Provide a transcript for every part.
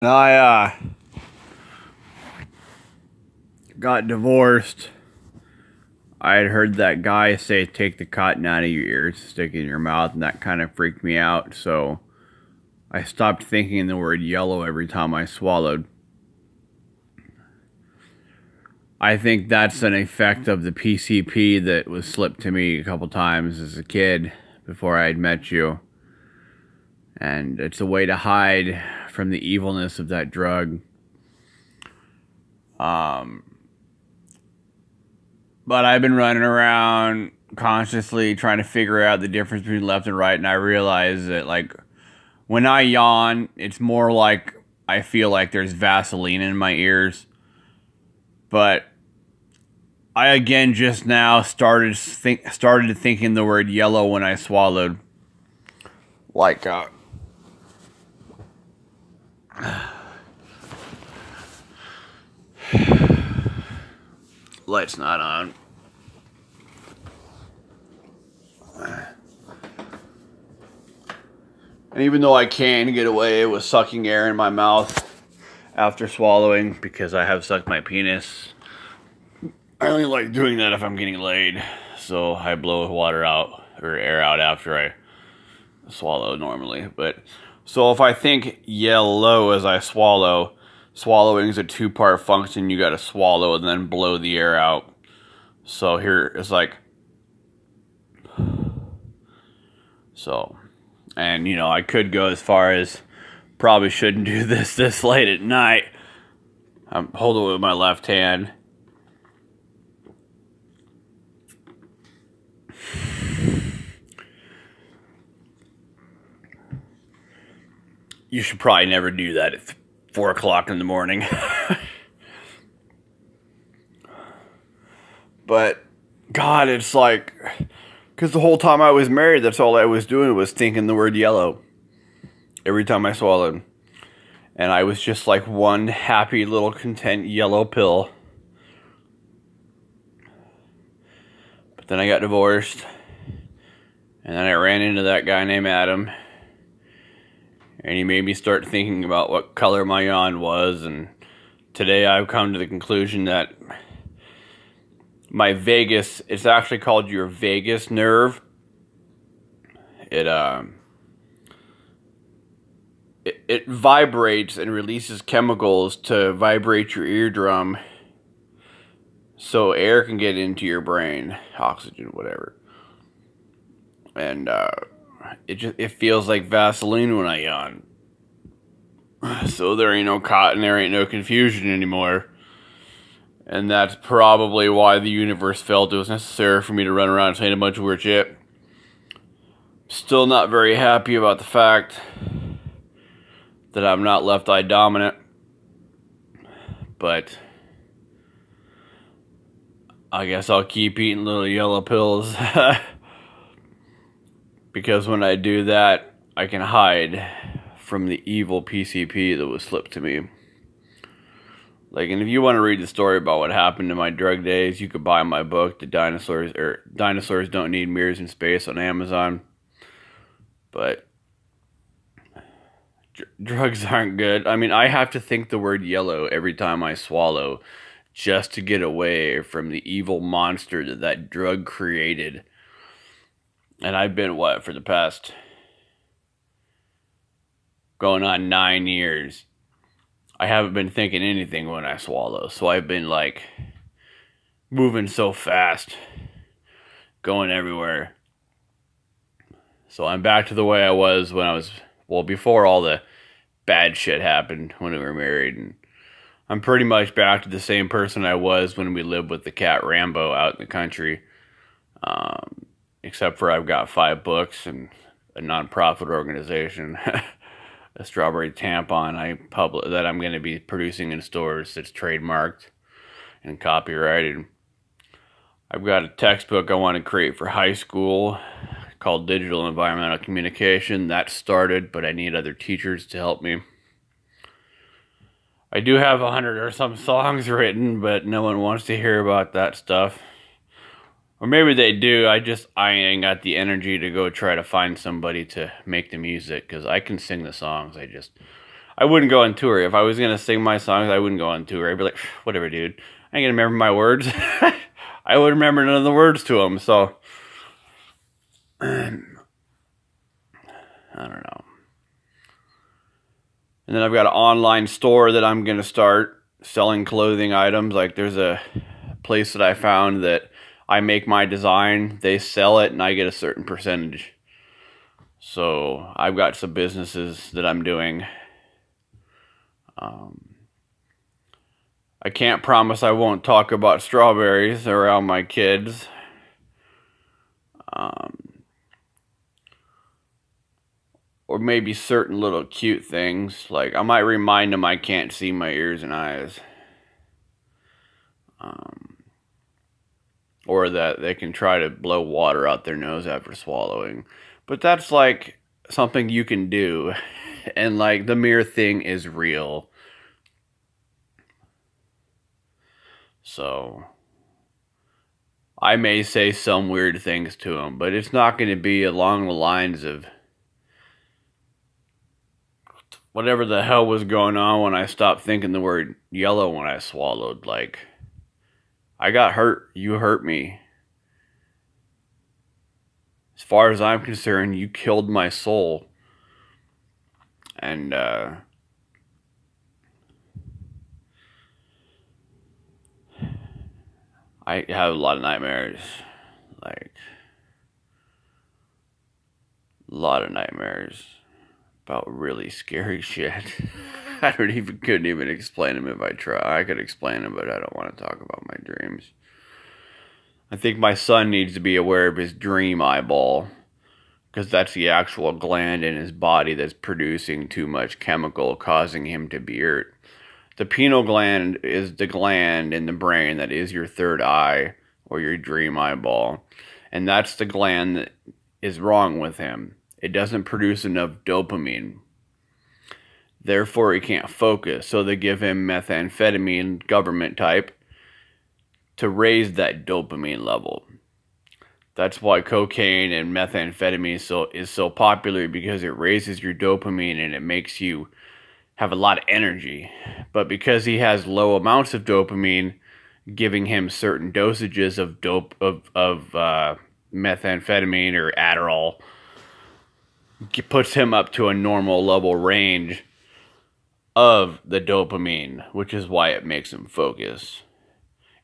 I got divorced. I had heard that guy say, take the cotton out of your ears, stick it in your mouth, and that kind of freaked me out. So I stopped thinking the word yellow every time I swallowed. I think that's an effect of the PCP that was slipped to me a couple times as a kid before I had met you. And it's a way to hide from the evilness of that drug. But I've been running around consciously trying to figure out the difference between left and right, and I realize that, like, when I yawn, it's more like I feel like there's Vaseline in my ears. But I again just now started thinking the word yellow when I swallowed. Like, light's not on. And even though I can get away with sucking air in my mouth after swallowing because I have sucked my penis, I only like doing that if I'm getting laid. So I blow water out or air out after I swallow normally. But so if I think yellow as I swallow, swallowing is a two-part function. You got to swallow and then blow the air out. So here it's like, so, and you know, I could go as far as probably shouldn't do this late at night. I'm holding it with my left hand. You should probably never do that at 4 o'clock in the morning. But, God, it's like, because the whole time I was married, that's all I was doing was thinking the word yellow every time I swallowed. And I was just like one happy little content yellow pill. But then I got divorced. And then I ran into that guy named Adam. And he made me start thinking about what color my yawn was. And today I've come to the conclusion that my vagus, it's actually called your vagus nerve. It vibrates and releases chemicals to vibrate your eardrum so air can get into your brain, oxygen, whatever. And it feels like Vaseline when I yawn. So there ain't no cotton, there ain't no confusion anymore. And that's probably why the universe felt it was necessary for me to run around saying a bunch of weird shit. Still not very happy about the fact that I'm not left eye dominant. But I guess I'll keep eating little yellow pills. Because when I do that, I can hide from the evil PCP that was slipped to me. Like, and if you want to read the story about what happened in my drug days, you could buy my book, Dinosaurs Don't Need Mirrors in Space, on Amazon. But drugs aren't good. I mean, I have to think the word yellow every time I swallow just to get away from the evil monster that drug created. And I've been, what, for the past going on 9 years, I haven't been thinking anything when I swallow. So I've been, like, moving so fast, going everywhere. So I'm back to the way I was when I was, well, before all the bad shit happened when we were married. And I'm pretty much back to the same person I was when we lived with the cat Rambo out in the country. Except for I've got 5 books and a non-profit organization, a strawberry tampon that I'm going to be producing in stores that's trademarked and copyrighted. I've got a textbook I want to create for high school called Digital Environmental Communication. That started, but I need other teachers to help me. I do have 100 or some songs written, but no one wants to hear about that stuff. Or maybe they do. I ain't got the energy to go try to find somebody to make the music, because I can sing the songs. I wouldn't go on tour. If I was going to sing my songs, I wouldn't go on tour. I'd be like, whatever, dude. I ain't going to remember my words. I would remember none of the words to them, so. I don't know. And then I've got an online store that I'm going to start selling clothing items. Like there's a place that I found that I make my design, they sell it, and I get a certain percentage. So I've got some businesses that I'm doing. I can't promise I won't talk about strawberries around my kids. Or maybe certain little cute things. Like I might remind them I can't see my ears and eyes. Or that they can try to blow water out their nose after swallowing. But that's like something you can do. And like the mirror thing is real. So I may say some weird things to them, but it's not going to be along the lines of whatever the hell was going on when I stopped thinking the word yellow when I swallowed. Like, I got hurt. You hurt me. As far as I'm concerned, you killed my soul. And, I have a lot of nightmares. Like, a lot of nightmares about really scary shit. I couldn't even explain them if I try. I could explain them, but I don't want to talk about my dreams. I think my son needs to be aware of his dream eyeball, because that's the actual gland in his body that's producing too much chemical, causing him to beard. The pineal gland is the gland in the brain that is your third eye, or your dream eyeball. And that's the gland that is wrong with him. It doesn't produce enough dopamine. Therefore, he can't focus. So they give him methamphetamine, government type, to raise that dopamine level. That's why cocaine and methamphetamine is so popular, because it raises your dopamine and it makes you have a lot of energy. But because he has low amounts of dopamine, giving him certain dosages of methamphetamine or Adderall puts him up to a normal level range of the dopamine, which is why it makes him focus.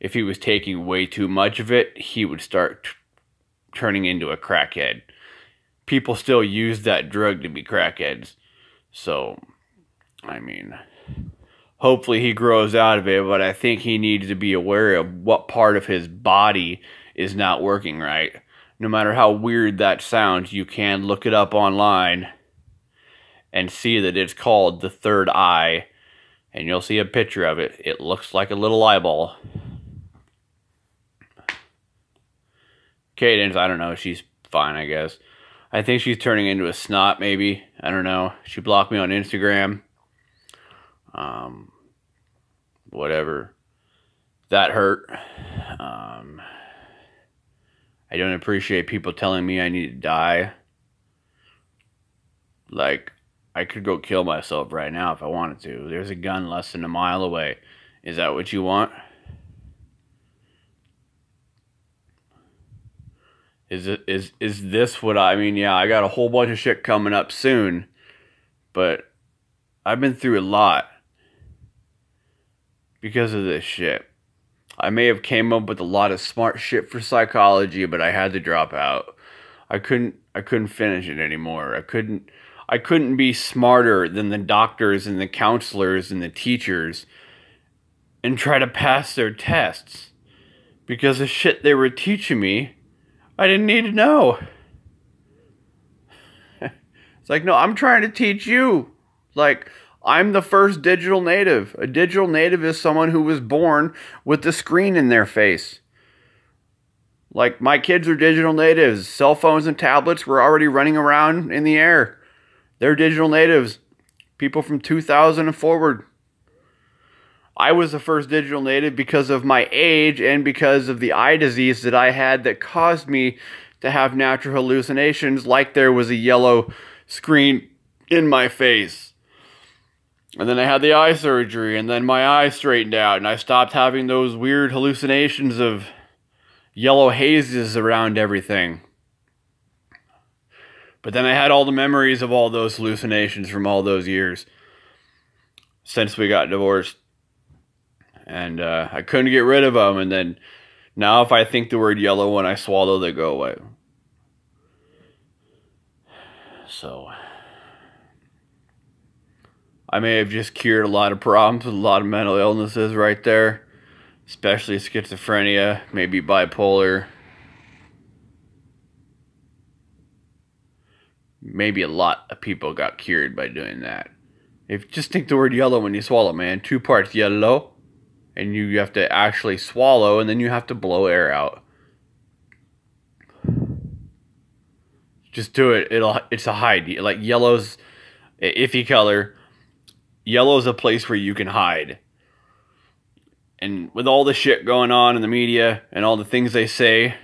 If he was taking way too much of it, he would start turning into a crackhead. People still use that drug to be crackheads. So, I mean, hopefully he grows out of it, but I think he needs to be aware of what part of his body is not working right. No matter how weird that sounds, you can look it up online and see that it's called the third eye, and you'll see a picture of it. It looks like a little eyeball. Cadence, I don't know, she's fine, I guess. I think she's turning into a snot, maybe. I don't know. She blocked me on Instagram. Whatever. That hurt. I don't appreciate people telling me I need to die. Like, I could go kill myself right now if I wanted to. There's a gun less than a mile away. Is that what you want? Is this what I mean? Yeah, I got a whole bunch of shit coming up soon, but I've been through a lot because of this shit. I may have came up with a lot of smart shit for psychology, but I had to drop out. I couldn't finish it anymore. I couldn't be smarter than the doctors and the counselors and the teachers and try to pass their tests, because the shit they were teaching me, I didn't need to know. It's like, no, I'm trying to teach you. Like, I'm the first digital native. A digital native is someone who was born with the screen in their face. Like, my kids are digital natives. Cell phones and tablets were already running around in the air. They're digital natives. People from 2000 and forward. I was the first digital native because of my age and because of the eye disease that I had that caused me to have natural hallucinations, like there was a yellow screen in my face. And then I had the eye surgery, and then my eye straightened out, and I stopped having those weird hallucinations of yellow hazes around everything. But then I had all the memories of all those hallucinations from all those years since we got divorced. And I couldn't get rid of them, and then now if I think the word yellow when I swallow, they go away. So I may have just cured a lot of problems with a lot of mental illnesses right there, especially schizophrenia, maybe bipolar. Maybe a lot of people got cured by doing that. If just think the word yellow when you swallow, man. 2 parts yellow, and you have to actually swallow, and then you have to blow air out. Just do it. It's a hide. Like yellow's an iffy color. Yellow's a place where you can hide. And with all the shit going on in the media and all the things they say,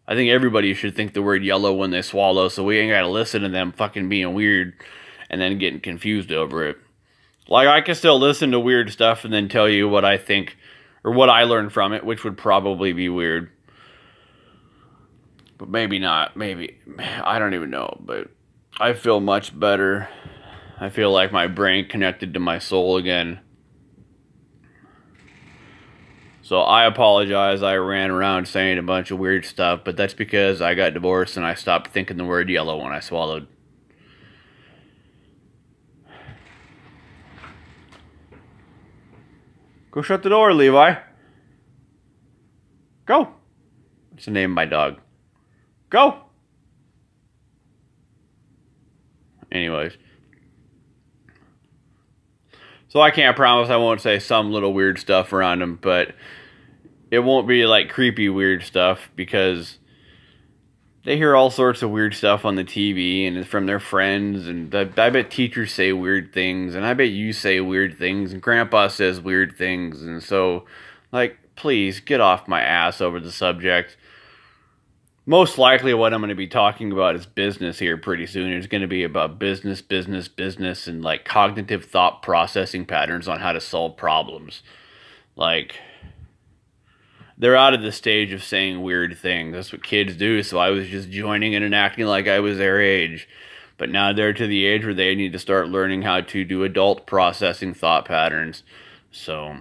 I think everybody should think the word yellow when they swallow, so we ain't gotta listen to them fucking being weird and then getting confused over it. Like, I can still listen to weird stuff and then tell you what I think, or what I learned from it, which would probably be weird. But maybe not, maybe. I don't even know, but I feel much better. I feel like my brain connected to my soul again. So I apologize, I ran around saying a bunch of weird stuff, but that's because I got divorced and I stopped thinking the word yellow when I swallowed. Go shut the door, Levi. Go. What's the name of my dog? Go. Anyways. So I can't promise I won't say some little weird stuff around him, but it won't be like creepy weird stuff because they hear all sorts of weird stuff on the TV and from their friends, and I bet teachers say weird things, and I bet you say weird things, and Grandpa says weird things, and so, like, please get off my ass over the subject. Most likely what I'm going to be talking about is business here pretty soon. It's going to be about business, and like cognitive thought processing patterns on how to solve problems. Like, they're out of the stage of saying weird things. That's what kids do, so I was just joining in and acting like I was their age. But now they're to the age where they need to start learning how to do adult processing thought patterns. So,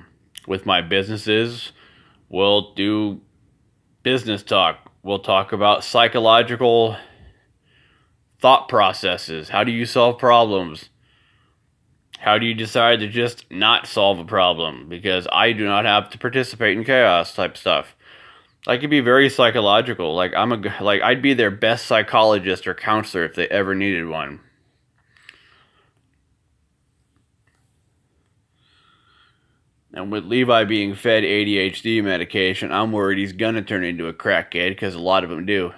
with my businesses, we'll do business talk. We'll talk about psychological thought processes. How do you solve problems? How do you decide to just not solve a problem? Because I do not have to participate in chaos type stuff. I could be very psychological. Like I'd be their best psychologist or counselor if they ever needed one. And with Levi being fed ADHD medication, I'm worried he's gonna turn into a crackhead, because a lot of them do.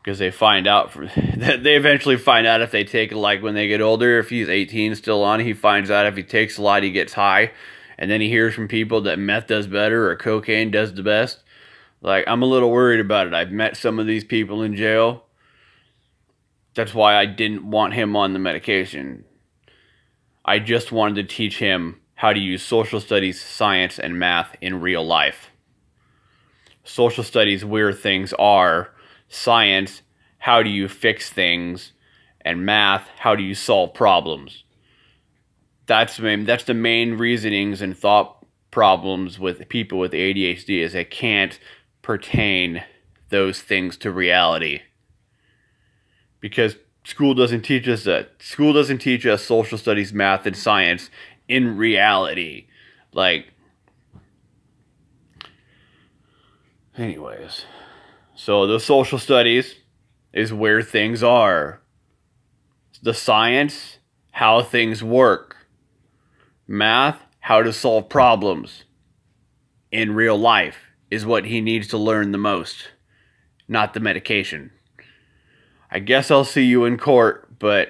Because they find out they eventually find out if they take it, like when they get older. If he's 18 still on, he finds out if he takes a lot, he gets high, and then he hears from people that meth does better or cocaine does the best. Like, I'm a little worried about it. I've met some of these people in jail. That's why I didn't want him on the medication. I just wanted to teach him how to use social studies, science, and math in real life. Social studies, where things are. Science, how do you fix things, and math, how do you solve problems. That's the main reasonings and thought problems with people with ADHD, is they can't pertain those things to reality. Because school doesn't teach us that. School doesn't teach us social studies, math, and science in reality. Like, anyways. So the social studies is where things are. The science, how things work. Math, how to solve problems in real life is what he needs to learn the most, not the medication. I guess I'll see you in court, but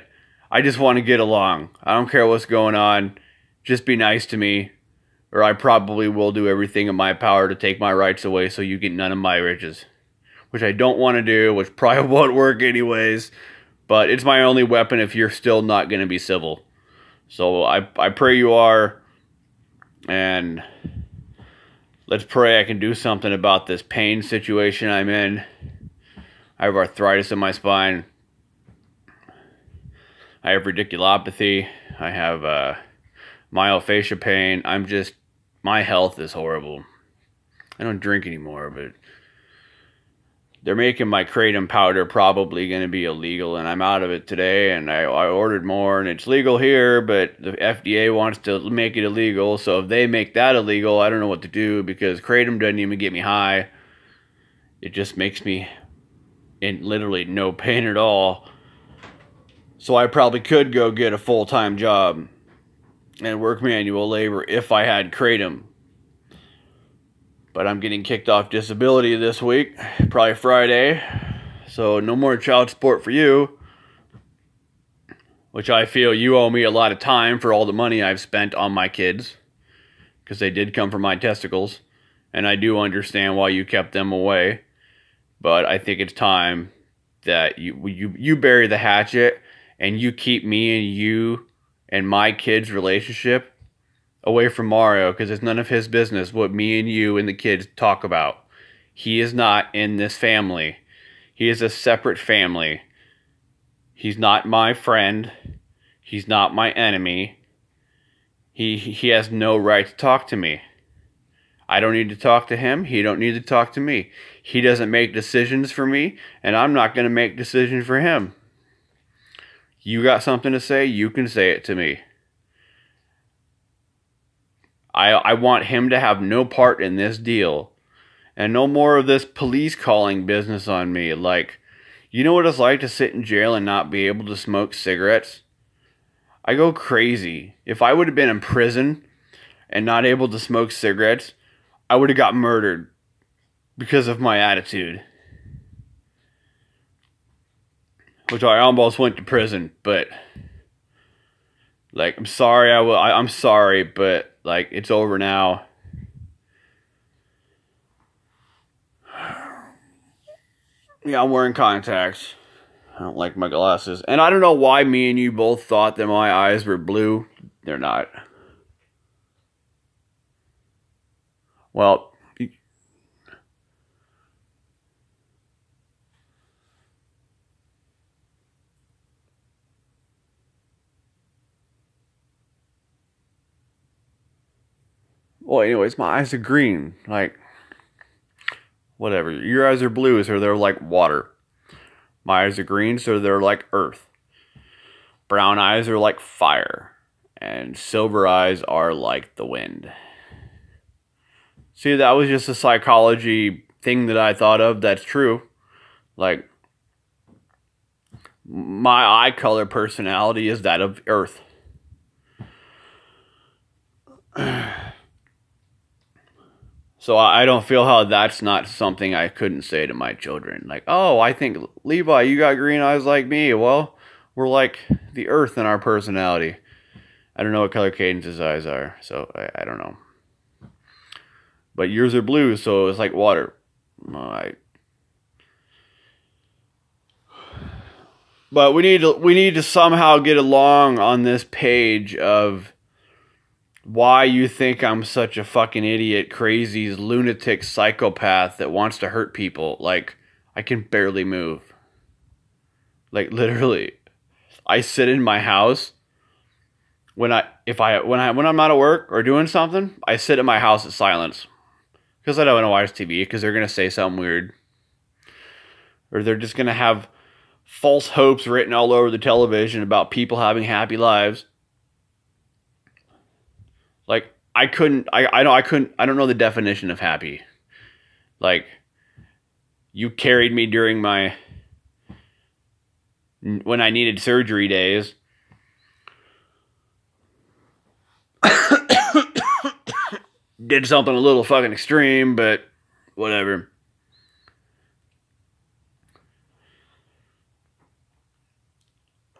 I just want to get along. I don't care what's going on. Just be nice to me, or I probably will do everything in my power to take my rights away so you get none of my riches. Which I don't want to do, which probably won't work anyways. But it's my only weapon if you're still not going to be civil. So I pray you are, and let's pray I can do something about this pain situation I'm in. I have arthritis in my spine. I have radiculopathy. I have myofascia pain. My health is horrible. I don't drink anymore, but they're making my kratom powder probably going to be illegal, and I'm out of it today, and I ordered more, and it's legal here, but the FDA wants to make it illegal, so if they make that illegal, I don't know what to do, because kratom doesn't even get me high. It just makes me in literally no pain at all. So I probably could go get a full-time job and work manual labor if I had kratom. But I'm getting kicked off disability this week, probably Friday. So no more child support for you. Which I feel you owe me a lot of time for all the money I've spent on my kids. Because they did come from my testicles. And I do understand why you kept them away. But I think it's time that you bury the hatchet and you keep me and you and my kids' relationship away from Mario, because it's none of his business what me and you and the kids talk about. He is not in this family. He is a separate family. He's not my friend. He's not my enemy. He has no right to talk to me. I don't need to talk to him. He don't need to talk to me. He doesn't make decisions for me, and I'm not going to make decisions for him. You got something to say, you can say it to me. I want him to have no part in this deal. And no more of this police calling business on me. Like, you know what it's like to sit in jail and not be able to smoke cigarettes? I go crazy. If I would have been in prison and not able to smoke cigarettes, I would have got murdered because of my attitude. Which I almost went to prison, but like, I'm sorry, I'm sorry, but like, it's over now. Yeah, I'm wearing contacts. I don't like my glasses. And I don't know why me and you both thought that my eyes were blue. They're not. Well, anyways, my eyes are green. Like, whatever. Your eyes are blue, so they're like water. My eyes are green, so they're like earth. Brown eyes are like fire. And silver eyes are like the wind. See, that was just a psychology thing that I thought of that's true. Like, my eye color personality is that of earth. So I don't feel how that's not something I couldn't say to my children. Like, oh, I think, Levi, you got green eyes like me. Well, we're like the earth in our personality. I don't know what color Cadence's eyes are, so I don't know. But yours are blue, so it's like water. But we need to somehow get along on this page of why you think I'm such a fucking idiot, crazy, lunatic psychopath that wants to hurt people. Like, I can barely move. Like, literally. I sit in my house when I'm not at work or doing something, I sit in my house in silence. Because I don't want to watch TV, because they're going to say something weird. Or they're just going to have false hopes written all over the television about people having happy lives. Like, I don't know the definition of happy. Like, you carried me during when I needed surgery days. Did something a little fucking extreme, but whatever.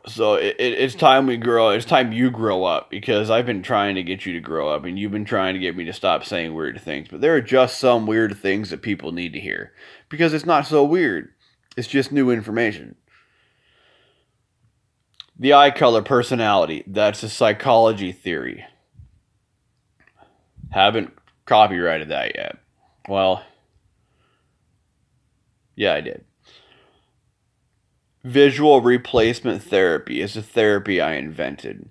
So it's time we grow. It's time you grow up, because I've been trying to get you to grow up, and you've been trying to get me to stop saying weird things. But there are just some weird things that people need to hear, because it's not so weird. It's just new information. The eye color personality. That's a psychology theory. Haven't copyrighted that yet. Well, yeah, I did. Visual replacement therapy is a therapy I invented.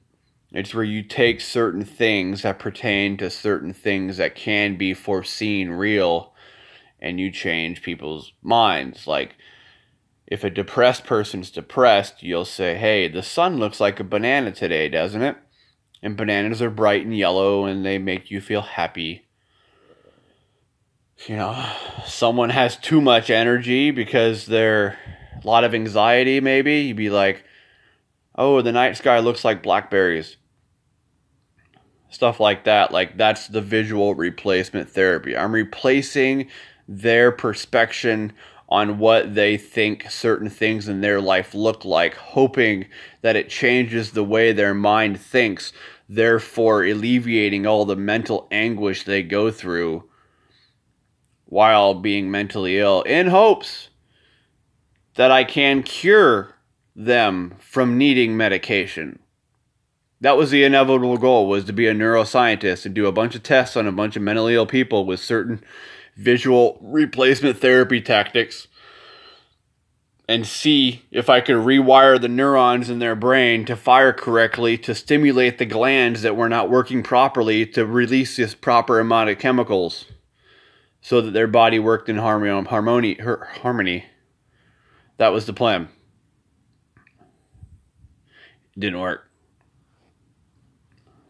It's where you take certain things that pertain to certain things that can be foreseen real, and you change people's minds. Like, if a depressed person's depressed, you'll say, hey, the sun looks like a banana today, doesn't it? And bananas are bright and yellow, and they make you feel happy. You know, someone has too much energy because they're a lot of anxiety, maybe. You'd be like, oh, the night sky looks like blackberries. Stuff like that. Like, that's the visual replacement therapy. I'm replacing their perspective on what they think certain things in their life look like, hoping that it changes the way their mind thinks, therefore alleviating all the mental anguish they go through while being mentally ill, in hopes that I can cure them from needing medication. That was the inevitable goal, was to be a neuroscientist and do a bunch of tests on a bunch of mentally ill people with certain visual replacement therapy tactics and see if I could rewire the neurons in their brain to fire correctly, to stimulate the glands that were not working properly, to release this proper amount of chemicals so that their body worked in harmony. That was the plan. It didn't work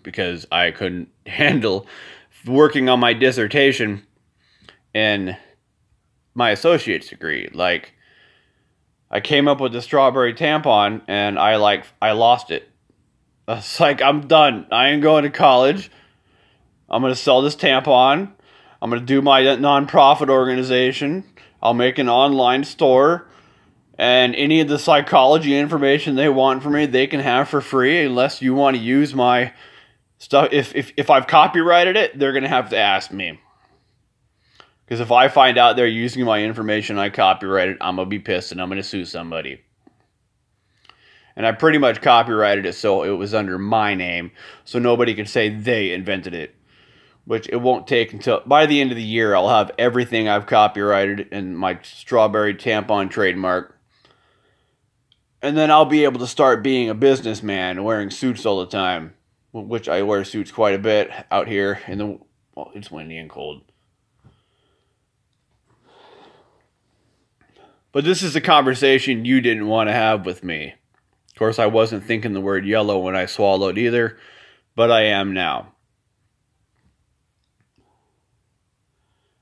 because I couldn't handle working on my dissertation and my associate's degree. Like, I came up with the strawberry tampon and I lost it. It's like, I'm done. I ain't going to college. I'm going to sell this tampon. I'm going to do my nonprofit organization. I'll make an online store. And any of the psychology information they want from me, they can have for free, unless you want to use my stuff. If I've copyrighted it, they're going to have to ask me. Because if I find out they're using my information I copyrighted, I'm going to be pissed and I'm going to sue somebody. And I pretty much copyrighted it so it was under my name, so nobody can say they invented it. Which it won't take until, by the end of the year, I'll have everything I've copyrighted in my strawberry tampon trademark. And then I'll be able to start being a businessman, wearing suits all the time. Which I wear suits quite a bit out here in the, well, it's windy and cold. But this is a conversation you didn't want to have with me. Of course, I wasn't thinking the word yellow when I swallowed either, but I am now.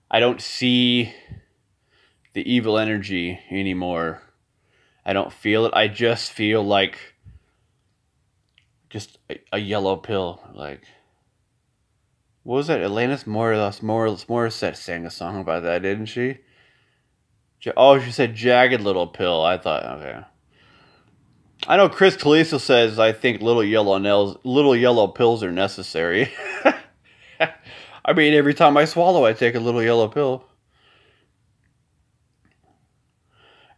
I don't see the evil energy anymore. I don't feel it. I just feel like just a yellow pill. Like, what was that? Alanis Morissette sang a song about that, didn't she? Oh, she said jagged little pill. I thought, okay. I know Chris Calisto says, I think little yellow pills are necessary. I mean, every time I swallow, I take a little yellow pill.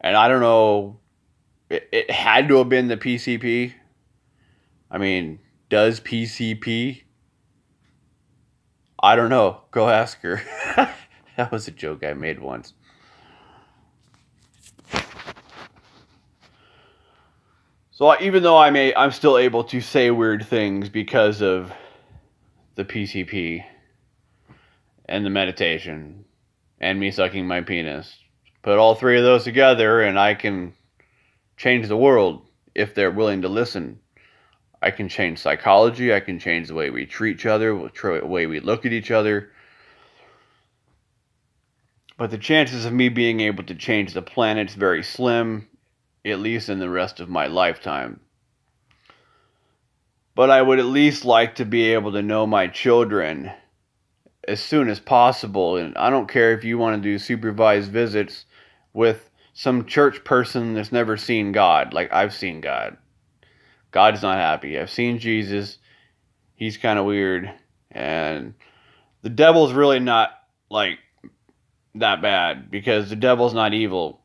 And I don't know, it had to have been the PCP. I mean, does PCP? I don't know. Go ask her. That was a joke I made once. So even though I'm still able to say weird things because of the PCP and the meditation and me sucking my penis. Put all three of those together and I can change the world if they're willing to listen. I can change psychology. I can change the way we treat each other, the way we look at each other. But the chances of me being able to change the planet is very slim, at least in the rest of my lifetime. But I would at least like to be able to know my children as soon as possible. And I don't care if you want to do supervised visits with some church person that's never seen God. Like, I've seen God. God's not happy. I've seen Jesus. He's kind of weird. And the devil's really not, like, that bad, because the devil's not evil.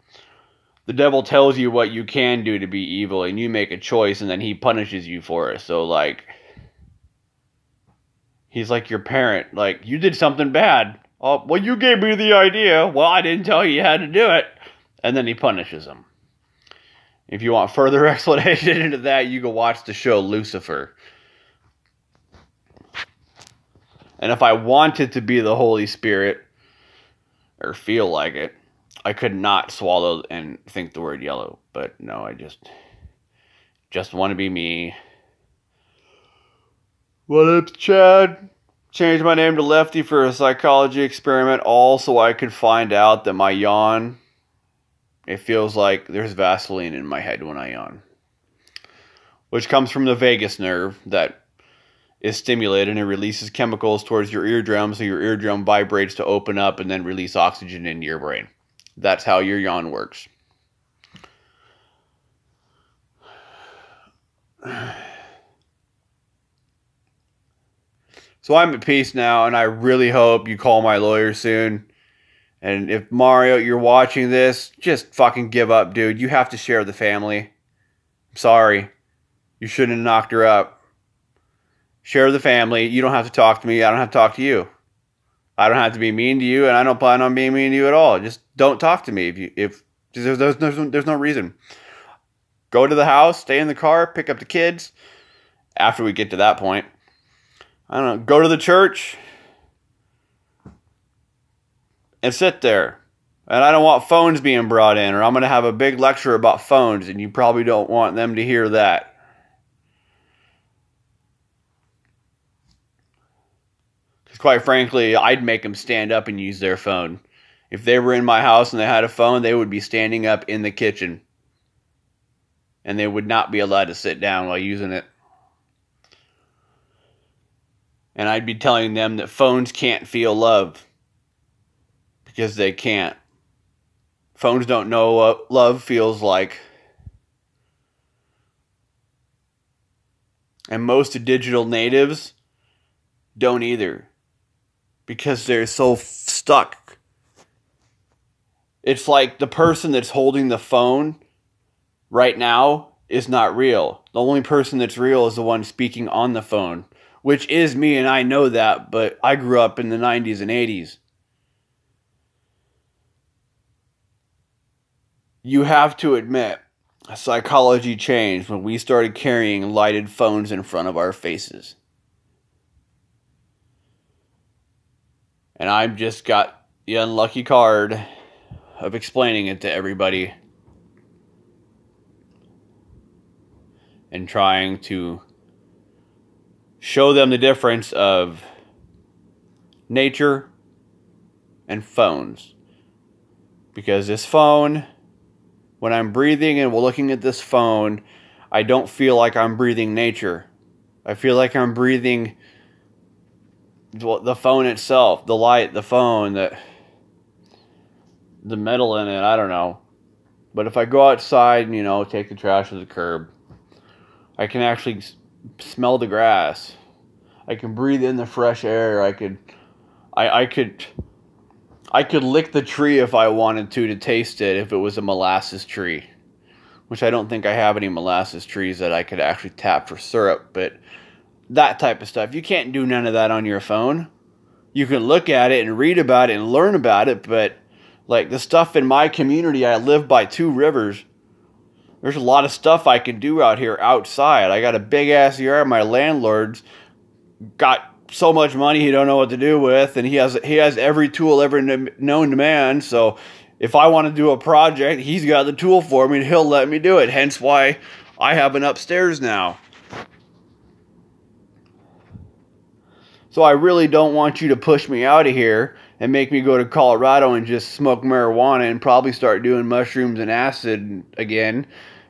The devil tells you what you can do to be evil, and you make a choice, and then he punishes you for it. So, like, he's like your parent. Like, you did something bad. Oh, well, you gave me the idea. Well, I didn't tell you how to do it. And then he punishes him. If you want further explanation into that, you go watch the show Lucifer. And if I wanted to be the Holy Spirit, or feel like it, I could not swallow and think the word yellow. But no, I just want to be me. What up, Chad? Changed my name to Lefty for a psychology experiment, all so I could find out that my yawn, it feels like there's Vaseline in my head when I yawn. Which comes from the vagus nerve that is stimulated and releases chemicals towards your eardrum, so your eardrum vibrates to open up and then release oxygen into your brain. That's how your yawn works. So I'm at peace now, and I really hope you call my lawyer soon. And if Mario, you're watching this, just fucking give up, dude. You have to share the family. I'm sorry. You shouldn't have knocked her up. Share the family. You don't have to talk to me. I don't have to talk to you. I don't have to be mean to you, and I don't plan on being mean to you at all. Just don't talk to me if there's no reason. Go to the house, stay in the car, pick up the kids. After we get to that point, I don't know, go to the church and sit there. And I don't want phones being brought in, or I'm going to have a big lecture about phones, and you probably don't want them to hear that. Because quite frankly, I'd make them stand up and use their phone. If they were in my house and they had a phone, they would be standing up in the kitchen. And they would not be allowed to sit down while using it. And I'd be telling them that phones can't feel love. Because they can't. Phones don't know what love feels like. And most digital natives don't either. Because they're so stuck. It's like the person that's holding the phone right now is not real. The only person that's real is the one speaking on the phone. Which is me, and I know that, but I grew up in the 90s and 80s. You have to admit, psychology changed when we started carrying lighted phones in front of our faces. And I've just got the unlucky card of explaining it to everybody. And trying to show them the difference of nature and phones. Because this phone, when I'm breathing and looking at this phone, I don't feel like I'm breathing nature. I feel like I'm breathing the phone itself, the light, the phone, the metal in it, I don't know. But if I go outside and, take the trash to the curb, I can actually smell the grass. I can breathe in the fresh air. I could lick the tree if I wanted to taste it if it was a molasses tree. Which I don't think I have any molasses trees that I could actually tap for syrup, but that type of stuff. You can't do none of that on your phone. You can look at it and read about it and learn about it, but like the stuff in my community, I live by 2 rivers. There's a lot of stuff I can do out here outside. I got a big ass yard. My landlord's got so much money he don't know what to do with, and he has every tool ever known to man. So if I want to do a project, he's got the tool for me, and he'll let me do it. Hence why I have an upstairs now. So I really don't want you to push me out of here and make me go to Colorado and just smoke marijuana and probably start doing mushrooms and acid again,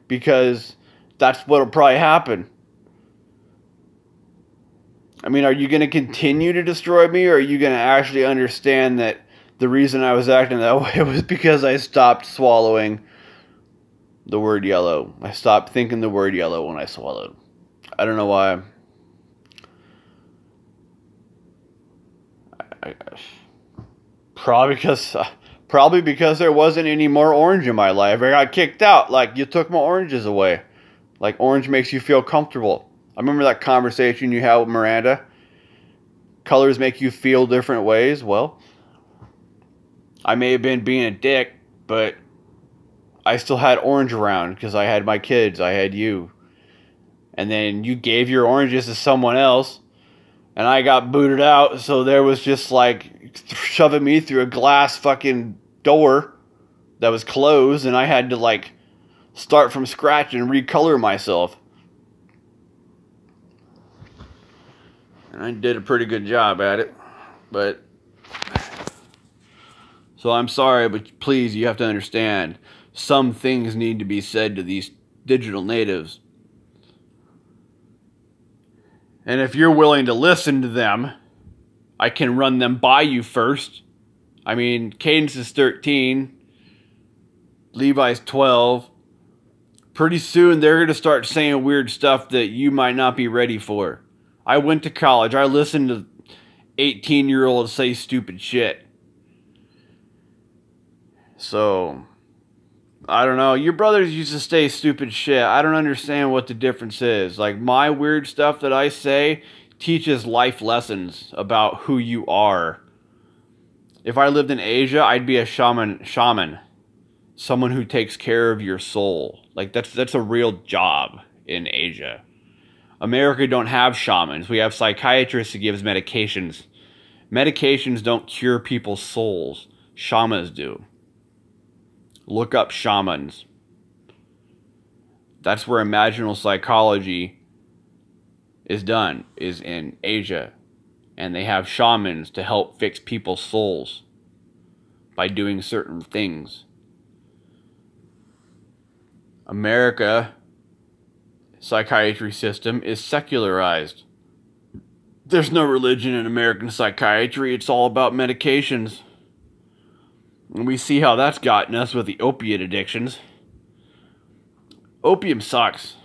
because that's what'll probably happen. I mean, are you going to continue to destroy me, or are you going to actually understand that the reason I was acting that way was because I stopped swallowing the word yellow? I stopped thinking the word yellow when I swallowed. I don't know why. Probably Probably because there wasn't any more orange in my life. I got kicked out. Like, you took my oranges away. Like, orange makes you feel comfortable. I remember that conversation you had with Miranda. Colors make you feel different ways. Well, I may have been being a dick, but I still had orange around because I had my kids. I had you. And then you gave your oranges to someone else, and I got booted out. So there was just like shoving me through a glass fucking door that was closed, and I had to like start from scratch and recolor myself. And I did a pretty good job at it. But so I'm sorry, but please, you have to understand, some things need to be said to these digital natives. And if you're willing to listen to them, I can run them by you first. I mean, Cadence is 13. Levi's 12. Pretty soon they're going to start saying weird stuff that you might not be ready for. I went to college. I listened to 18-year-olds say stupid shit. So, I don't know. Your brothers used to say stupid shit. I don't understand what the difference is. Like, my weird stuff that I say teaches life lessons about who you are. If I lived in Asia, I'd be a shaman. Someone who takes care of your soul. Like, that's a real job in Asia. America don't have shamans. We have psychiatrists who gives medications. Medications don't cure people's souls. Shamans do. Look up shamans. That's where imaginal psychology is done, is in Asia. And they have shamans to help fix people's souls by doing certain things. America psychiatry system is secularized. There's no religion in American psychiatry. It's all about medications. And we see how that's gotten us with the opiate addictions. Opium sucks.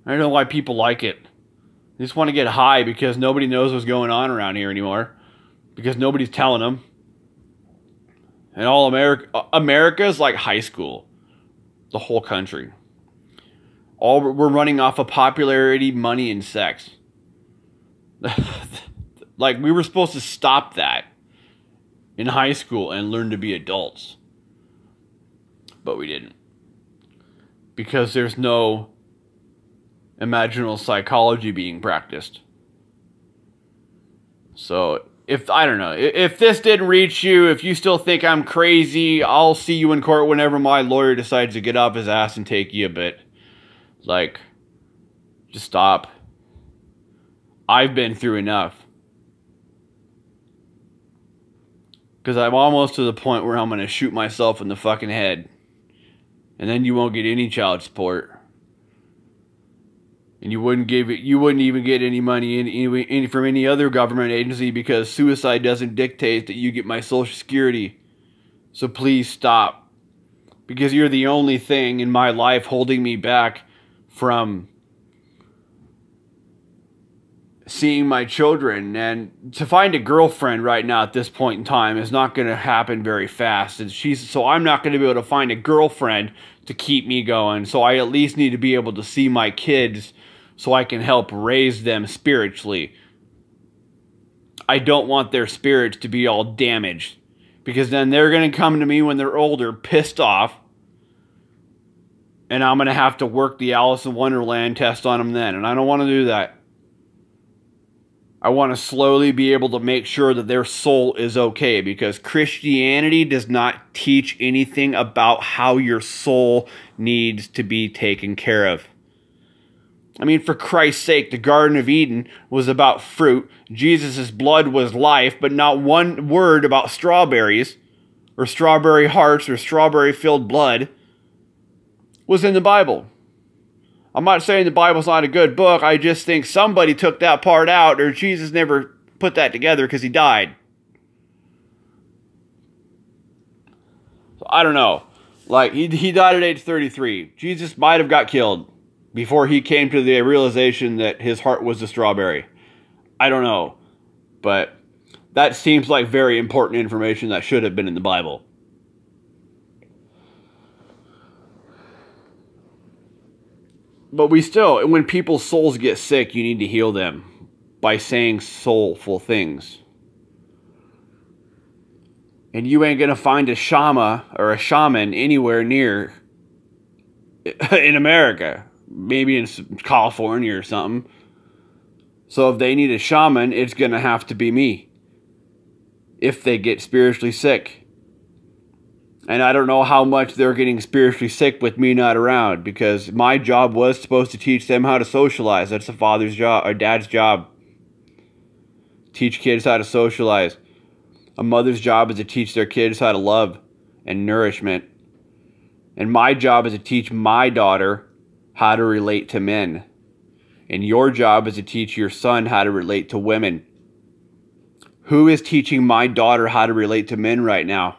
I don't know why people like it. They just want to get high because nobody knows what's going on around here anymore. Because nobody's telling them. And all America is like high school. The whole country. We're running off of popularity, money, and sex. Like, we were supposed to stop that in high school and learn to be adults. But we didn't. Because there's no imaginal psychology being practiced. So, I don't know, if this didn't reach you, if you still think I'm crazy, I'll see you in court whenever my lawyer decides to get off his ass and take you a bit. Like, just stop. I've been through enough. Because I'm almost to the point where I'm going to shoot myself in the fucking head. And then you won't get any child support. And you wouldn't even get any money from any other government agency because suicide doesn't dictate that you get my Social Security. So please stop. Because you're the only thing in my life holding me back from seeing my children. And to find a girlfriend right now at this point in time is not going to happen very fast. And so I'm not going to be able to find a girlfriend to keep me going. So I at least need to be able to see my kids so I can help raise them spiritually. I don't want their spirits to be all damaged, because then they're going to come to me when they're older, pissed off, and I'm going to have to work the Alice in Wonderland test on them then. And I don't want to do that. I want to slowly be able to make sure that their soul is okay, because Christianity does not teach anything about how your soul needs to be taken care of. I mean, for Christ's sake, the Garden of Eden was about fruit. Jesus' blood was life, but not one word about strawberries, or strawberry hearts, or strawberry-filled blood was in the Bible. I'm not saying the Bible's not a good book. I just think somebody took that part out, or Jesus never put that together because he died. So I don't know. Like, he died at age 33. Jesus might have got killed before he came to the realization that his heart was a strawberry. I don't know. But That seems like very important information that should have been in the Bible. But we still, when people's souls get sick, you need to heal them by saying soulful things. And you ain't going to find a shama or a shaman anywhere near in America. Maybe in California or something. So if they need a shaman, it's going to have to be me. If they get spiritually sick. And I don't know how much they're getting spiritually sick with me not around, because my job was supposed to teach them how to socialize. That's the father's job or dad's job. Teach kids how to socialize. A mother's job is to teach their kids how to love and nourishment. And my job is to teach my daughter how to relate to men. And your job is to teach your son how to relate to women. Who is teaching my daughter how to relate to men right now?